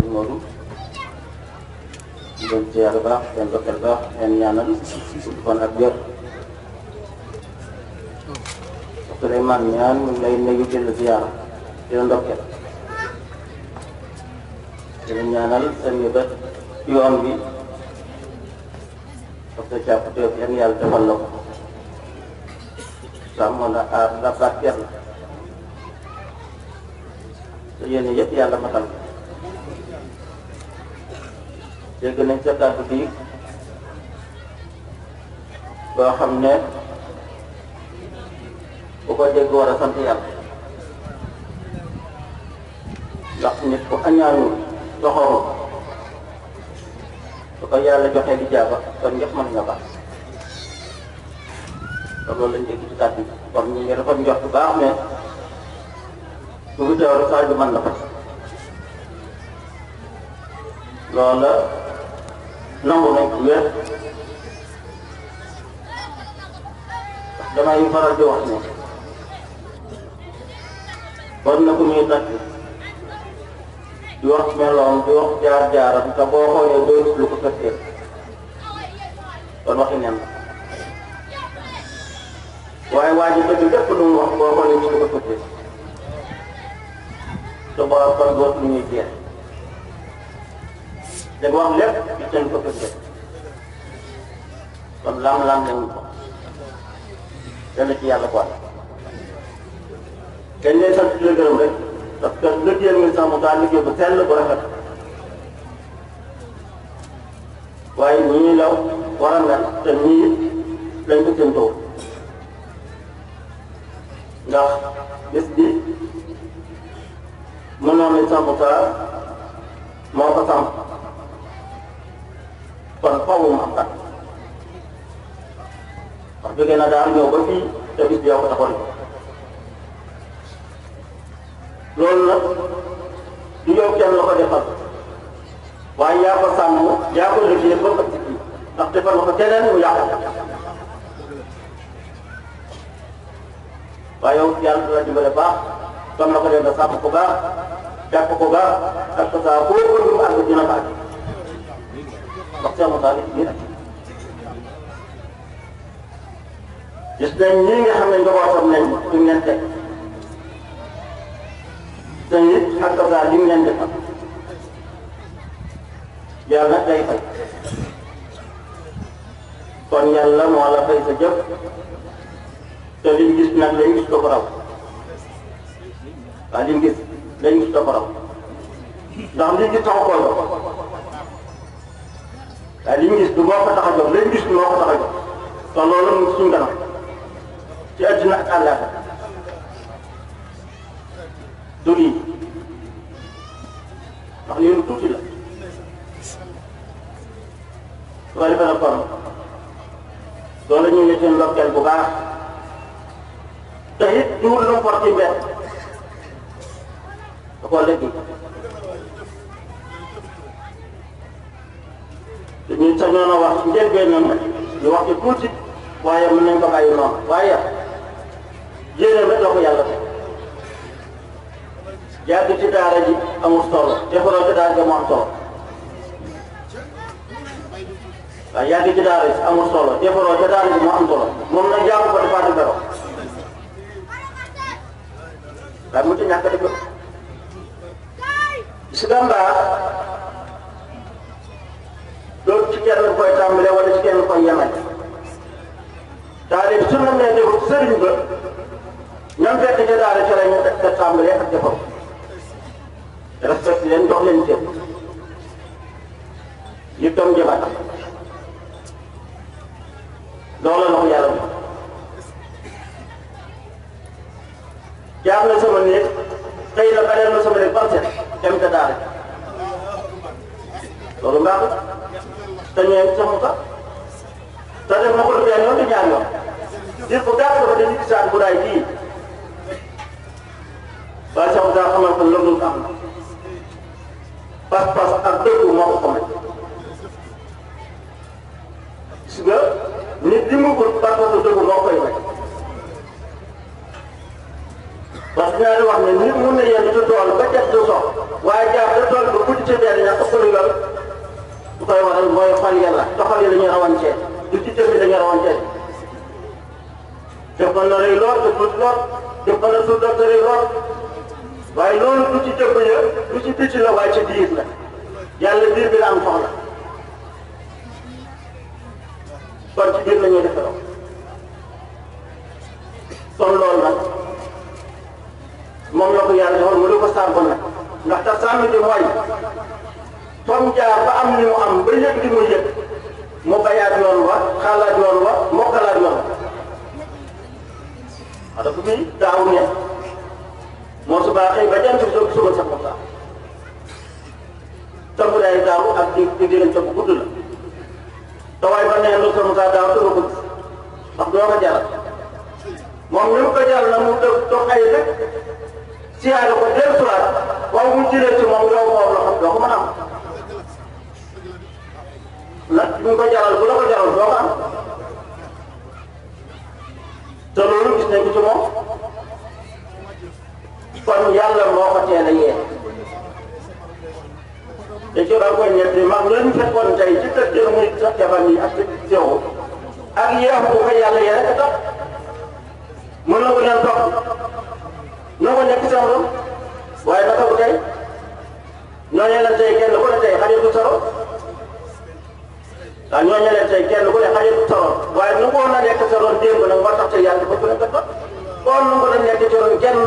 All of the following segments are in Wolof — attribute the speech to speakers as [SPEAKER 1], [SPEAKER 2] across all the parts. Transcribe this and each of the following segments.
[SPEAKER 1] Modou di leen ziar baax leen dokkal baax leen ñaanal gudd fan ak wér. Souleymane ñaan ñu ngi lay nuyu di la ziar di la ndokkeel di la ñaanal seen yëbët yoon bi parce que jàpp teew yan yàlla defal la ko sàmm la aar la barkeel la te yéen yëpp yàlla matal dégg nañ sa kàddu bi boo xam ne bu ko dégg war a sant yàlla ndax nit ku añaanu soxoru su ko yàlla joxee di jaaba kon ñëpp mën nga baax te loolu lañ dégg ci kàddu bi kon ñu ngi rafet njort bu baax mais su fi teew rek saa bi mën na fa loola nangu nañ ko wér damay faral di wax ne kon na ku ñuy takk di wax meloom di wax jaar-jaaram te boo xoolee doo gis lu ko fekkee kon waxi nen la waaye waa ji dëgg lépp lu mu wax boo xoolee gis lu ko fekkee te boo kon dootu lu ñuy jeex da wax lépp gis nañ ko fekkee kon lam-lam lañu ko dana ci yàlla quoi dañ lay sant di la gërëm rek parce que liggéeyal nga sax mu daal liggéey bu sell bu rafet waaye ñii la war a mel te ñii lañ ko séntoo ndax bés bi mënoon nañ sax mu saa moo ko samp kon faaw mu am kat wax jógee na daal ñëw ba fii te bis bi yow ko taxoon loolu nag du yow kenn la ko defal waaye yaa ko sàmm yaa ko liggéey ba ko ci kii ndax defal nga ko keneen mu yàqu waaye yow yàlla du la dimbale baax comme na ko def nga sàmm ko baax jàpp ko baax ak ko saa boo ko dugg àgg dina fa àgg ndax seen mu taal it gis nañ ñii nga xam ne njabootam nañ duñ leen teg te it ak kasaar li mu leen defal yàlla nag day fay kon yàlla moo la fay sa jëf te liñ gis nag lañ gis ko raw waaw liñ gis lañ gis ko raw ndax liñ gis taxu koo jox waaye liñ gis du moo ko tax a jox lañ gis du moo ko tax a jox te loolu mu ngi suñ kanam ci àddina ak àllaaxira du lii ndax lii lu tuuti la su ko defee nag kon loolu ñu ngi seen ndokkeel bu baax te it duwul lu mu for ci mbedd da koo léegi te ñun sañoon a wax ci njëlbéenam ñu wax ci tuuti waaye mën nañ ko bàyyi noonu waaye yéene rek la ko yàlla teg yàgg ci daara ji amul solo defaroo ci daara ji mu am solo waaw yàgg ci daara ji amul solo defaroo ci daara ji mu am solo moom nag jàng ko defaat dara waaye mu ci ñàkk a def si gàmbaar loolu ci kenn koy tàmbalee wala ci kenn koy yemal daara bi su ñu nee defar sëriñ ba ñoom fekk ca daara ca la ñu def tàmbalee ak defar respecté leen jox leen ceeb ñu toog njabaat loolu la ko yàlla wax jaar na sama néeg tey la beneen na sama néeg par set dem ca daara loolu mbaax te ñëwee sax mu sax te def na ko lu benn yoon di ñaar yoon diir bu gàtt dafa dañuy gisaat bu daay bii waaye sax mu sax xamal ko loolu am na pas-pas ak dëggu moo ko xamal gis nga nit li mu bëgg pas-pas ak dëggu moo koy may parce que ñaari wax ne nit mun na yenn ci tool ba jot du sox waaye jaar da tool ba guddi ci benn ña ëpp lu yor bu koy waral mooy xol yàlla te xol yi la ñuy rawantee du ci jëf yi la ñuy rawantee def na rëy lool te tuuti lool def na suuf doon te rëy lool waaye loolu du ci jëf ya du ci picc la waaye ci biir la yàlla biir bi la am soxla kon ci biir la ñuy defaroo kon loolu nag moom la ko yàlla joxoon mu di ko sàmm nag ndax tax sàmm bi mooy fam jaar ba am li mu am ba yëg li mu yëg mu bayaat yoon wa xaalaat yoon wa mokkalaat yoon wa ada bu muy daaw ne moo su baaxee ba jant bi soog suba sax mu sax tëmb day daaw ak di diggante bu gudd la te waaye ba nee lu sama saa daaw tëba gudd ndax doo ko jaral moom ni mu ko jaral na mu dox ay rek siyaare ko dellusiwaat waaw mu jëlee ci moom yow moom la xam doo ko mën a am nag ñu ko jaral bu la ko jaral doo ko am te loolu gis nañ ko ci moom kon yàlla moo ko teel a yee te ci doon koy ñett mag leen fekkoon tey ci kër jël muy sax jabar yi ak sew ak yeex bu ko yàlla yee rek a tax mën na ko leen topp na ko nekk seen rom waaye naka bu tey ñooñu leen tey kenn ku ne tey xajatu soro waaw ñooñu leen tey kenn ku ne xajatu soro waaye nu ko na nekk sa ron démb nag moo tax tey yàlla dafa gën a gën kon nu ko na nekk ci ron kenn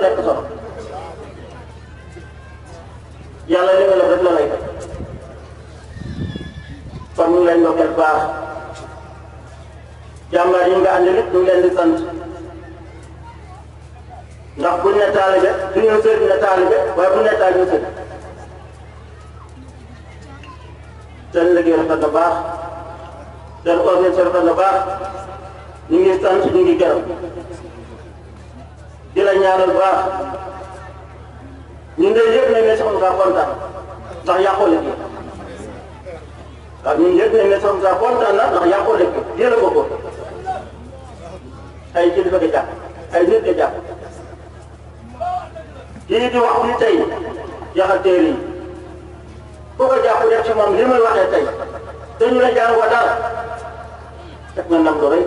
[SPEAKER 1] nekk soro yàlla li nga def rek la lay def kon ñu ngi leen ndokkeel baax jàmbaar yi nga àndi nit ñu ngi leen di sant ndax buñ ne taalibe duñu sëriñ ne taalibe waaye buñ ne taalibe sëriñ seen liggéey rafet na baax seen organisation rafet na baax ñu ngi sant ñu ngi gërëm di la ñaanal baax ñun de yëpp nañ ne sax nga kontaan ndax yàqoo liggéey waaw ñun yëpp nañ ne sax nga kontaan na ndax yàqoo liggéey yéen a ko ko ay kilifa nga jàpp ay nit nga jàpp kii di wax fii tey yaxal téere yi ku ko jàpp def ci moom li muy waxee tey te ñu la jàng wa dara def na ndam lu rëy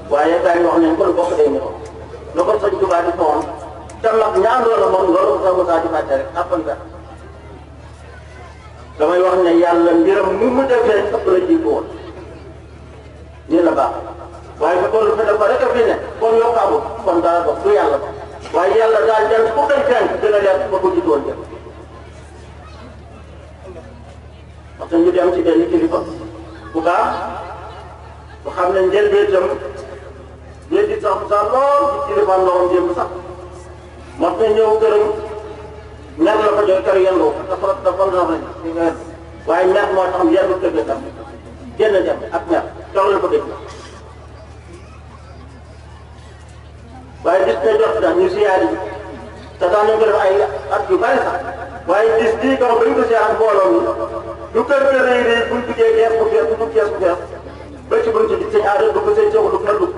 [SPEAKER 1] waaye gars yi wax nañ ko lu bokk day ñëw lu ko sëñ Tuubaa di toon te mag ñaandoo la moom loolu ko Moussa di fàtte rek àppan ka damay wax ne yàlla mbiram mu mu defee ëpp la jiitu woon nii la baax waaye bu toll fi dafa rek a fi ne kon yokk amul kon dara dox du yàlla ba waaye yàlla daal jant ku koy fenk dina leer ba ko jiitu woon jëm parce que ñu dem ci benn kilifa bu baax bu xam ne njëlbéenam ñoo di sax lool ci kilifaam loxoom démb sax mos na ñëw këram ñaar la ko jox kër yendoo dafa rek waaye ñaar moo tax yendu kër ga tam génn dem ak ñaar jox la ko dégg waaye gis ne jot na ñu siyaari te daan nañ ko def ay at yu bari sax waaye gis bii kaw ba ñu ko siyaar mbooloo mi lu kër kër rëy rëy buñ duggee gees bu fees bu gees bu fees ba ci buñ ci gis sëñ aada dugg sëñ soxla dugg na dugg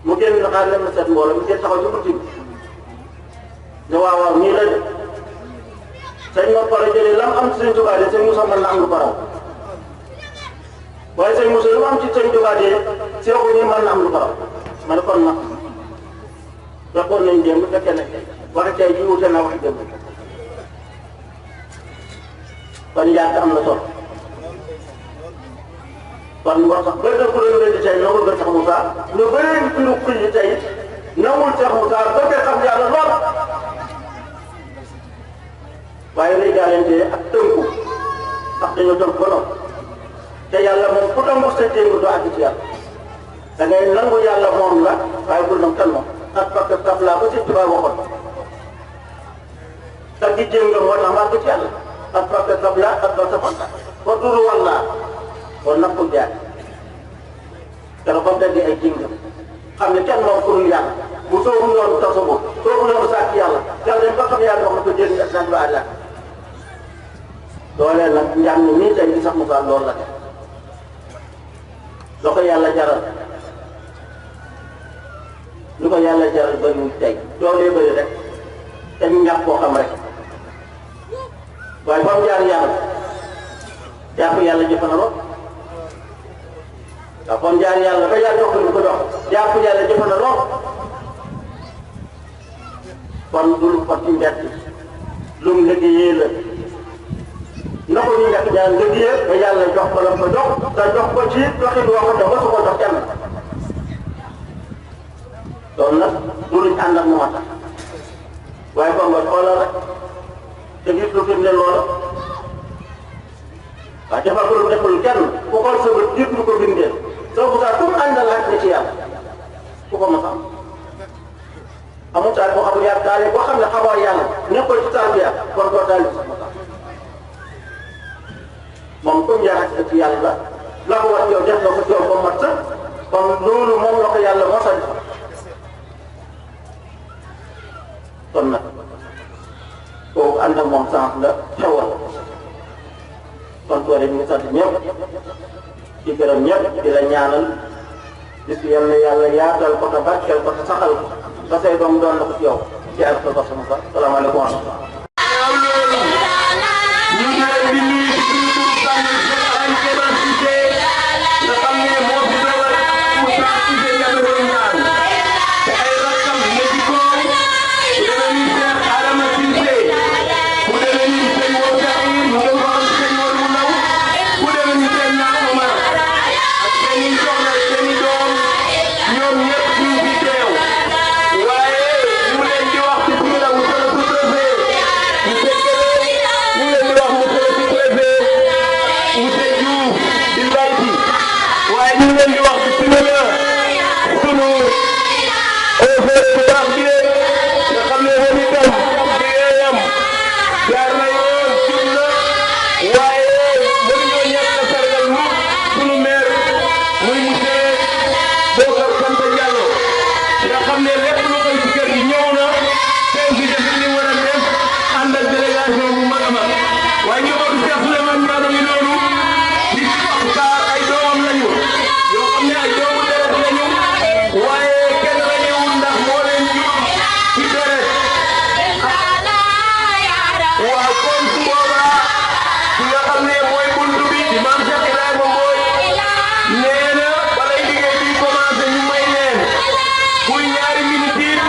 [SPEAKER 1] mu génn na xaar leen na seet mbooloo mu génn taxaw ci bunti bi ne waaw waaw nii la de sëñ Mor Pare jëlee lam am ci sëñ Tuubaa de sëñ Moussa mën na am lu ko raw waaye sëñ Moussa lu mu am ci sëñ Tuubaa de seexu ñi mën na am lu ko raw ma ne kon nag fekkoon nañ démb bu fekkee ne waxi tey ji wute naa waxi démb kon yaakaar am na solo kon moo tax bëri na ku doon wéddi tey nangul nga Cheikh Moussa lu bëree ngi firu kuy yi tey nangul Cheikh Moussa bëgg xam yàlla lool waaye lay jaalante ak tënku ndax dañoo tënk ba noonu te yàlla moom ku tënku sa téngu doo àgg ci yàlla da ngay nangu yàlla moom la waaye bul nam kan moom ak parce que taf laa ko si tubaab waxoon te gi jéem nga moo tax ma àgg ci yàlla ak parce que taf laa ak ba sa fanta ko turu wallaa kon nag ko jaay dara ba mu déggee ay jéngam xam ne kenn moom kurul yàlla bu soobu yoonu tax sa bopp soobu yoonu sàkk yàlla yàlla dañ ba xam yàlla wax na ko jëriñ ak nag lu àlla loolee nag njàng nii tey di sax mu gaal loolu la def loo ko yàlla jaral lu ko yàlla jaral bëriwul tey doolee bëri rek te ñu ñàkk koo xam rek waaye fa mu jaar yàlla jàpp yàlla jëf na lool waaw fa mu jaar yàlla ba yàlla jox ko dox jàpp yàlla jëf na lool kon dul fa ci njëkk lu mu liggéeyee la na ko ñu njëkk ñaan liggéeyee ba yàlla jox ko la ko jox te jox ko ci doxin woo xam ne mosu ko jox kenn loolu nag du luñ ànd ak moo tax waaye ba nga xoolal rek te gis lu firnde loola waaw defal ko lu defal kenn ku xool sa bët gis lu ko firndeel soo ko saa comme àndal ak ni ci yàlla ku ko mos a am amul taal boo xam ne yaa taal boo xam ne xamoo yàlla nekkul ci taal bi yàlla kon koo taal bi sax ma tax moom comme yaa ngi ci yàlla la ko wax yow def na ko ci yow ba mat sax kon loolu moom la ko yàlla moo sa defal kon nag kooku ànd ak moom sànq la xewal kon tool yi ñu ngi sant ñëpp di gërëm ñëpp di la ñaanal bis bi yal na yàlla yaatal ko te barkeel ko te saxal ko ba say doom doon na ko ci yow ci àll ba sama sax salaamaaleykum wa rahmatulah. ñu ngi leen di nuyu ci suñu tur sànni Alaaji Kéba Cissé nga xam ne moo fi dogal Moussa Cissé ñaata doon ñaan te ay rakkam ne ci kaw ku demee ni Cheikh Adama Cissé ku demee ni sëñ Wor Saïd mu ngi ko am sëñ Wor mu ndaw ku demee ni sëñ Naa Omar ak seen i soxna seen i doom ñoom ñëpp ñu ngi fi teew waaye ñu leen di wax ci suñu la monsieur le sous-préfet monsieur Kébé ñu leen di wax monsieur le sous-préfet monsieur Diouf di Layti waaye ñu leen di wax ci suñu la sunu affaire bu baax bi nga xam ne moom itam liggéeyam jaar na yoon jub na waaye mënuñoo ñàkk a sargal mu sunu maire muy monsieur Bocar Santa Diallo nga xam ne lépp lu koy ci kër gi ñëw na teew fi def li war a def ànd ak délégation bu mag a mag waaye ñu bëgg Cheikh Souleymane Niang yi noonu di Sarr ay doomam lañu yoo xam ne ay doomu deret lañu waaye kenn ràññewul ndax moo leen jur ci deret waaw kon su boobaa ki nga xam ne mooy buntu bi di maam Cheikh Ibrahima Mboy nee na balay liggéey bi commencé ñu may leen muy ñaari minutes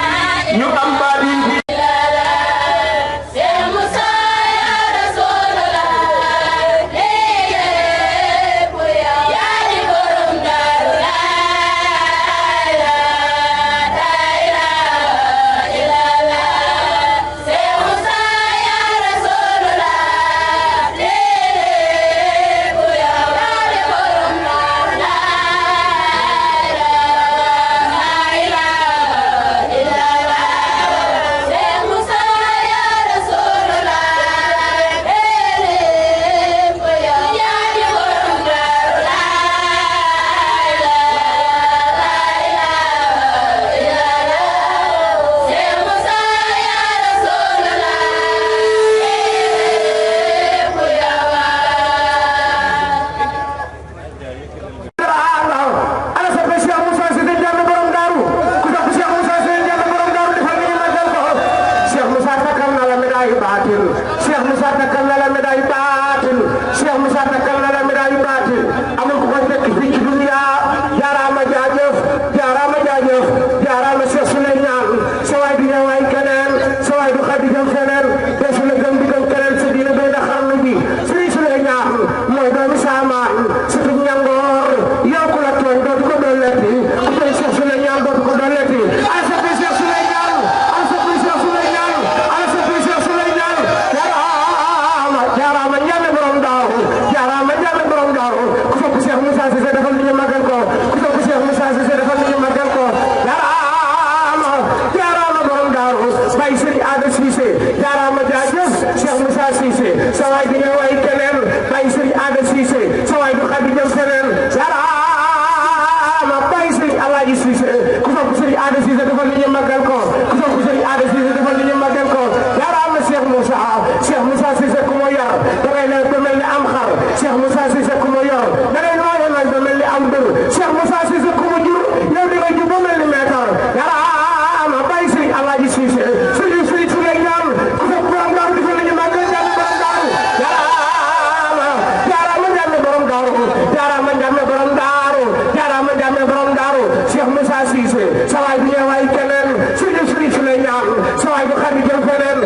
[SPEAKER 2] waay du xam ne jëm feneen